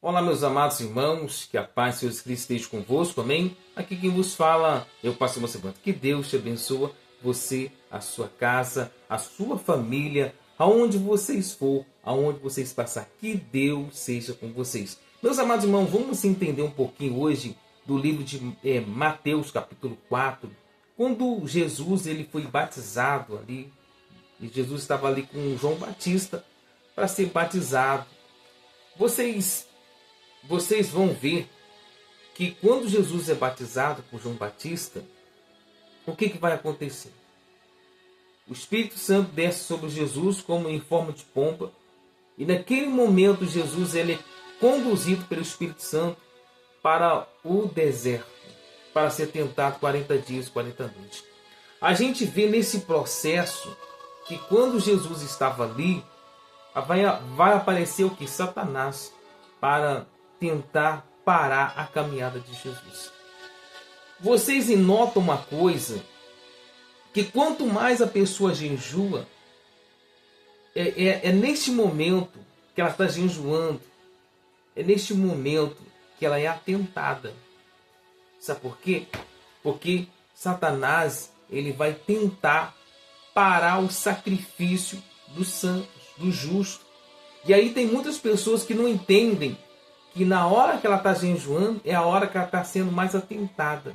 Olá, meus amados irmãos, que a paz de Jesus Cristo esteja convosco, amém? Aqui quem vos fala, eu passo uma semana. Que Deus te abençoe, você, a sua casa, a sua família, aonde vocês for, aonde vocês passar, que Deus seja com vocês. Meus amados irmãos, vamos entender um pouquinho hoje do livro de Mateus, capítulo 4, quando Jesus ele foi batizado ali, e Jesus estava ali com João Batista para ser batizado. Vocês vão ver que quando Jesus é batizado por João Batista, o que vai acontecer? O Espírito Santo desce sobre Jesus como em forma de pomba, e naquele momento Jesus ele é conduzido pelo Espírito Santo para o deserto, para ser tentado 40 dias, 40 noites. A gente vê nesse processo que quando Jesus estava ali, vai aparecer o que? Satanás, para tentar parar a caminhada de Jesus. Vocês notam uma coisa, que quanto mais a pessoa jejua, é neste momento que ela está jejuando, é neste momento que ela é atentada. Sabe por quê? Porque Satanás ele vai tentar parar o sacrifício dos santos, do justo. E aí tem muitas pessoas que não entendem que na hora que ela está jejuando é a hora que ela está sendo mais atentada.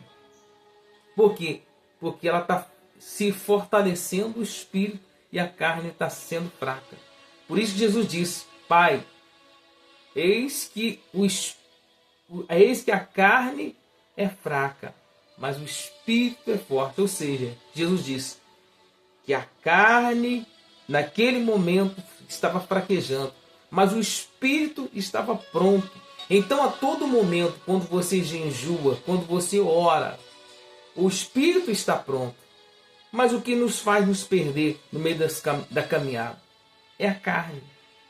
Por quê? Porque ela está se fortalecendo o espírito e a carne está sendo fraca. Por isso Jesus disse: Pai, eis que a carne é fraca, mas o espírito é forte. Ou seja, Jesus disse que a carne naquele momento estava fraquejando, mas o espírito estava pronto. Então, a todo momento, quando você jejua, quando você ora, o espírito está pronto. Mas o que nos faz nos perder no meio da caminhada é a carne.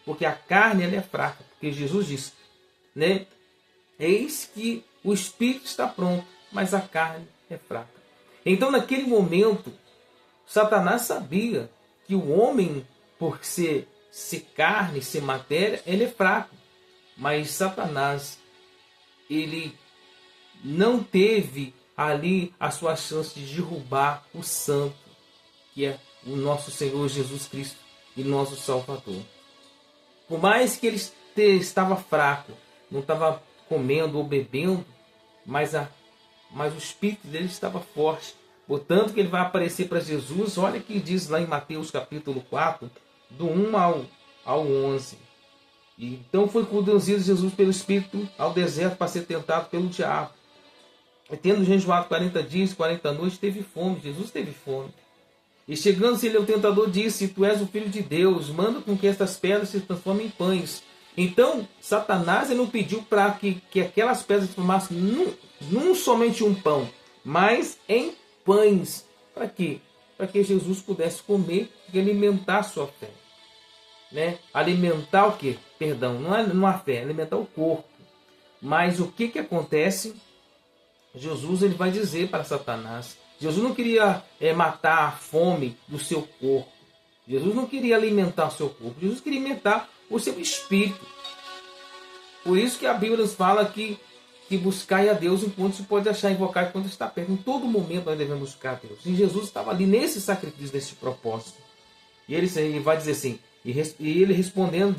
Porque a carne ela é fraca. Porque Jesus disse, né? Eis que o espírito está pronto, mas a carne é fraca. Então, naquele momento, Satanás sabia que o homem, por ser carne, ser matéria, ele é fraco. Mas Satanás, ele não teve ali a sua chance de derrubar o santo, que é o nosso Senhor Jesus Cristo e nosso Salvador. Por mais que ele estava fraco, não estava comendo ou bebendo, mas o espírito dele estava forte. Portanto, que ele vai aparecer para Jesus. Olha o que diz lá em Mateus capítulo 4, do 1 ao 11. Então foi conduzido Jesus pelo Espírito ao deserto para ser tentado pelo diabo. E tendo jejuado 40 dias, 40 noites, teve fome. Jesus teve fome. E chegando-se ele ao tentador, disse: Tu és o Filho de Deus, manda com que estas pedras se transformem em pães. Então, Satanás ele não pediu para que aquelas pedras se transformassem num somente um pão, mas em pães. Para quê? Para que Jesus pudesse comer e alimentar a sua fé. Né? Alimentar o quê? Perdão, não é a fé, alimentar o corpo. Mas o que acontece? Jesus ele vai dizer para Satanás. Jesus não queria matar a fome do seu corpo. Jesus não queria alimentar o seu corpo. Jesus queria alimentar o seu espírito. Por isso que a Bíblia nos fala que buscai a Deus enquanto se pode achar, invocar quando está perto. Em todo momento nós devemos buscar a Deus. E Jesus estava ali nesse sacrifício, nesse propósito. E ele vai dizer assim, e ele respondendo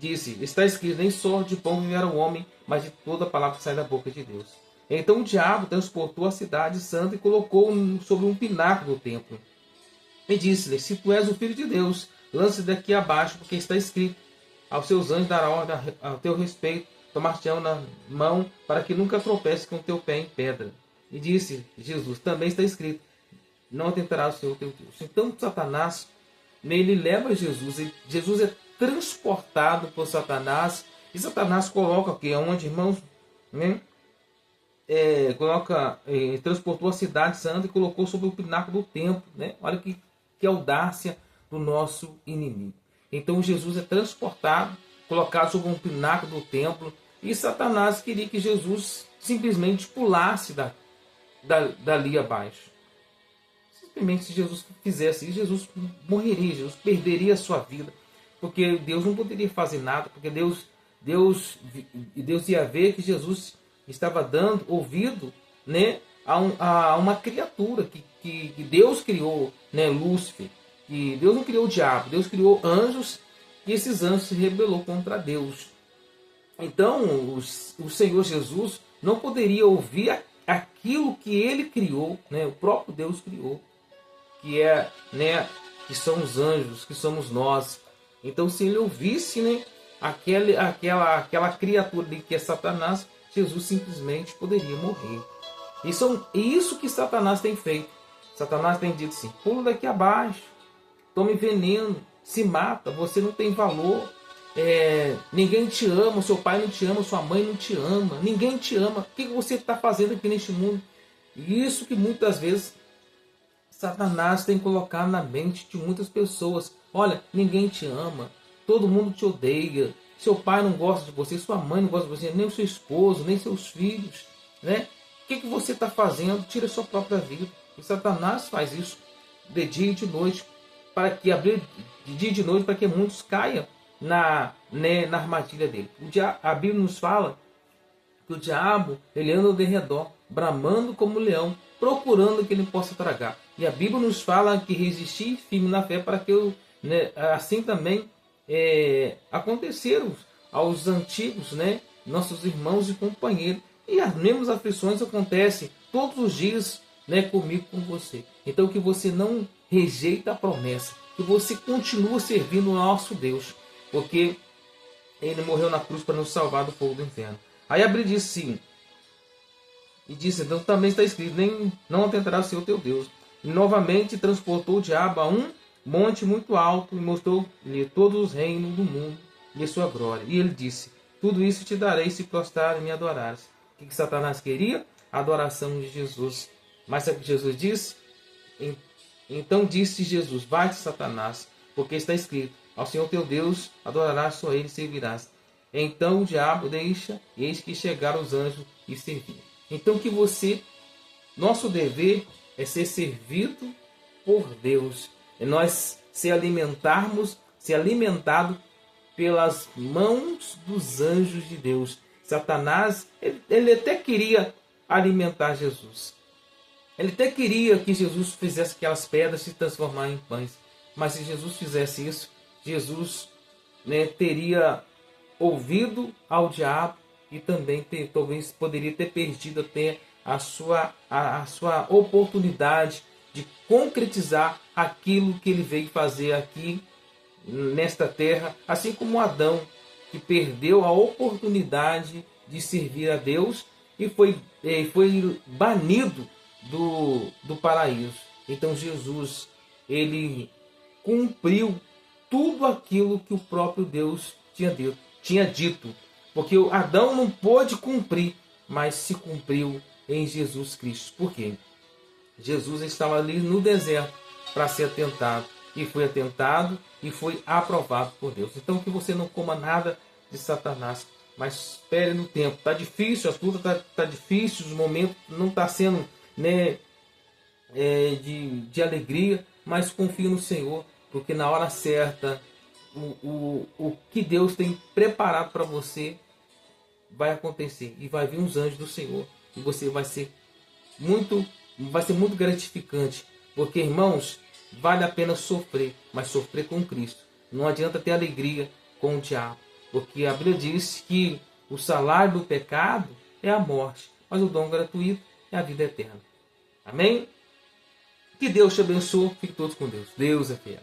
disse, está escrito, nem só de pão viverá o homem, mas de toda a palavra que sai da boca de Deus. Então o diabo transportou a cidade santa e colocou sobre um pináculo do templo. E disse-lhe: Se tu és o Filho de Deus, lance daqui abaixo, porque está escrito: Aos seus anjos dará ordem ao teu respeito, tomar-te-ão na mão, para que nunca tropece com o teu pé em pedra. E disse Jesus: Também está escrito: Não atentarás o Senhor teu Deus. Então Satanás, ele leva Jesus, e Jesus é transportado por Satanás, e Satanás coloca aqui, onde, irmãos, né? Transportou a cidade santa e colocou sobre o pináculo do templo, né? Olha que audácia do nosso inimigo. Então Jesus é transportado, colocado sobre um pináculo do templo, e Satanás queria que Jesus simplesmente pulasse dali abaixo. Simplesmente se Jesus fizesse isso, Jesus morreria, Jesus perderia a sua vida. porque Deus não poderia fazer nada, porque Deus ia ver que Jesus estava dando ouvido, né, a uma criatura que Deus criou, né, Lúcifer. Que Deus não criou o diabo, Deus criou anjos, e esses anjos se rebelou contra Deus. Então o Senhor Jesus não poderia ouvir aquilo que ele criou, né, o próprio Deus criou, que é, né, que são os anjos, que somos nós. Então, se ele ouvisse, né, aquela criatura de que é Satanás, Jesus simplesmente poderia morrer. E isso que Satanás tem feito. Satanás tem dito assim: pula daqui abaixo, tome veneno, se mata, você não tem valor. Ninguém te ama, seu pai não te ama, sua mãe não te ama, ninguém te ama. O que você está fazendo aqui neste mundo? E isso que muitas vezes Satanás tem colocado na mente de muitas pessoas. Olha, ninguém te ama, todo mundo te odeia, seu pai não gosta de você, sua mãe não gosta de você, nem o seu esposo, nem seus filhos, né? O que você está fazendo? Tira a sua própria vida. E Satanás faz isso de dia e de noite, para que abrir de dia e de noite, para que muitos caiam na armadilha dele. A Bíblia nos fala que o diabo, ele anda ao redor, bramando como um leão, procurando que ele possa tragar. E a Bíblia nos fala que resistir firme na fé, para que assim também aconteceram aos antigos, né, nossos irmãos e companheiros. E as mesmas aflições acontecem todos os dias, né, comigo, com você. Então que você não rejeita a promessa, que você continua servindo o nosso Deus, porque ele morreu na cruz para nos salvar do fogo do inferno. Aí a Bíblia diz sim, e disse: então também está escrito, não atentará o Senhor teu Deus. E novamente transportou o diabo a um monte muito alto e mostrou-lhe todos os reinos do mundo e a sua glória. E ele disse: tudo isso te darei se prostrar e me adorares. O que Satanás queria? A adoração de Jesus. Mas sabe o que Jesus disse? Então disse Jesus: vai-te, Satanás, porque está escrito: ao Senhor teu Deus adorarás, só ele servirás. Então o diabo deixa, e eis que chegaram os anjos e serviram. Então que nosso dever é ser servido por Deus. É nós ser alimentados pelas mãos dos anjos de Deus. Satanás, ele até queria alimentar Jesus. Ele até queria que Jesus fizesse aquelas pedras se transformarem em pães. Mas se Jesus fizesse isso, Jesus, né, teria ouvido ao diabo e também talvez poderia ter perdido até a sua oportunidade de concretizar aquilo que ele veio fazer aqui nesta terra, assim como Adão, que perdeu a oportunidade de servir a Deus e foi banido do paraíso. Então Jesus, ele cumpriu tudo aquilo que o próprio Deus tinha dito, porque Adão não pôde cumprir, mas se cumpriu em Jesus Cristo. Por quê? Jesus estava ali no deserto para ser atentado, e foi atentado e foi aprovado por Deus. Então que você não coma nada de Satanás, mas espere no tempo. Está difícil, as lutas tá difícil, os momentos não está sendo, né, de alegria, mas confie no Senhor, porque na hora certa o que Deus tem preparado para você vai acontecer, e vai vir os anjos do Senhor, e você vai ser muito gratificante, porque, irmãos, vale a pena sofrer, mas sofrer com Cristo. Não adianta ter alegria com o diabo, porque a Bíblia diz que o salário do pecado é a morte, mas o dom gratuito é a vida eterna. Amém? Que Deus te abençoe. Fique todos com Deus. Deus é fiel.